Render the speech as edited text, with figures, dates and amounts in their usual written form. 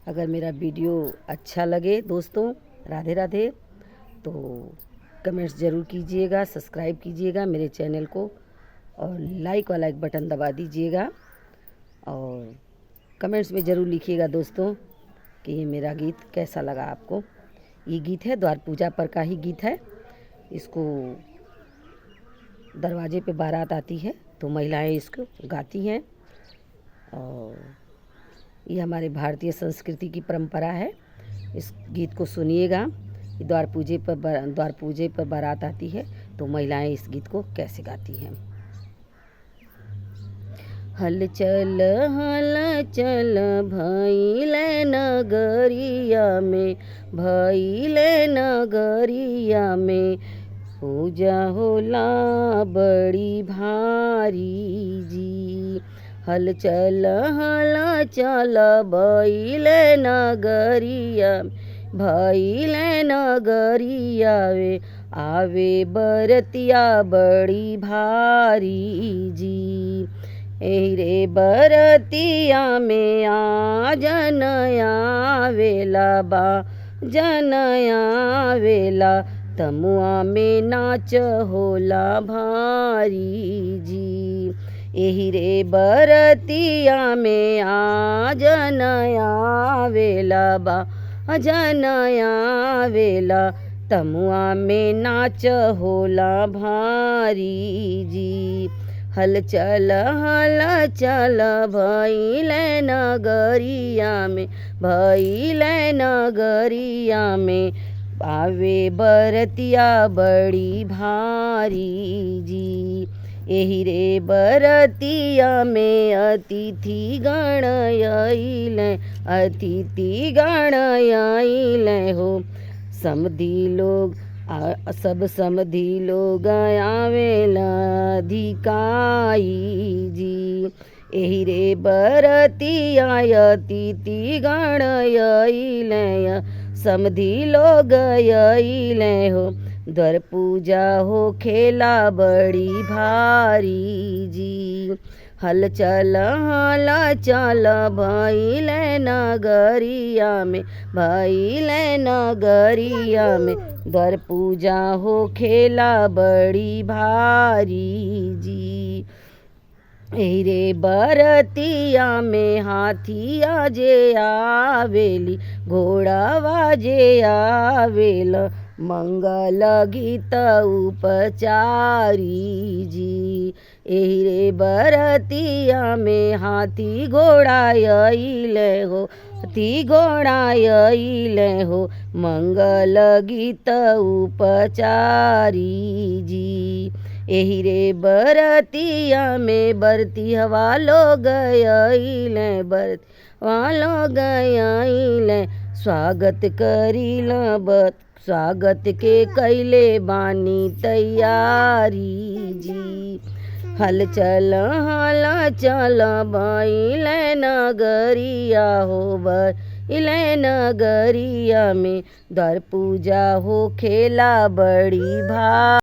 अगर मेरा वीडियो अच्छा लगे दोस्तों, राधे राधे, तो कमेंट्स ज़रूर कीजिएगा, सब्सक्राइब कीजिएगा मेरे चैनल को और लाइक वाला एक बटन दबा दीजिएगा और कमेंट्स में ज़रूर लिखिएगा दोस्तों कि ये मेरा गीत कैसा लगा आपको। ये गीत है द्वार पूजा पर का ही गीत है। इसको दरवाजे पे बारात आती है तो महिलाएं इसको गाती हैं और ये हमारे भारतीय संस्कृति की परंपरा है। इस गीत को सुनिएगा। द्वार पूजे पर बारात आती है तो महिलाएं इस गीत को कैसे गाती हैं। हल चल भइले नगरिया में, भइले नगरिया में, पूजा होला बड़ी भारी जी। हल चल भइले नगरिया, भइले नगरिया वे, आवे बरतिया बड़ी भारी जी। एही रे बरतिया में आ जनया वेला बा, जनया वेला, तमुआ में नाच होला भारी जी। एही रे बरतिया में आ जनया वेला बा, जनया वेला, तमुआ में नाच होला भारी जी। हल चल भइले नगरिया में, भइले नगरिया में, आवे बरतिया बड़ी भारी जी। एही रे बरतिया में अतिथि गण आइले, अतिथि गण आइले हो। समधी लोग सब समधी लोग आवेला अधिकाई जी। एही रे बरतिया अतिथि गण आइले, समधी लोग आइले हो। द्वार पूजा हो खेला बड़ी भारी जी। हल चल भइले नगरिया में, भइले नगरिया में, द्वार पूजा हो खेला बड़ी भारी जी। एही रे बरतिया में हाथिया जे आवेली, घोड़ावा जे आवेला, मंगल गीत उपचारी जी। एही रे बरतिया में हाथी घोड़ा आइले हो, हाथी घोड़ा आइले हो, मंगल गीत उपचारी जी। एही रे बरतिया में बरती हवा लोग आइले, बरती लोग आइले, स्वागत करीला स्वागत के कैले बानी तैयारी जी। हल चल भइले नगरिया हो, भइले नगरिया में, द्वार पूजा हो खेला बड़ी भारी।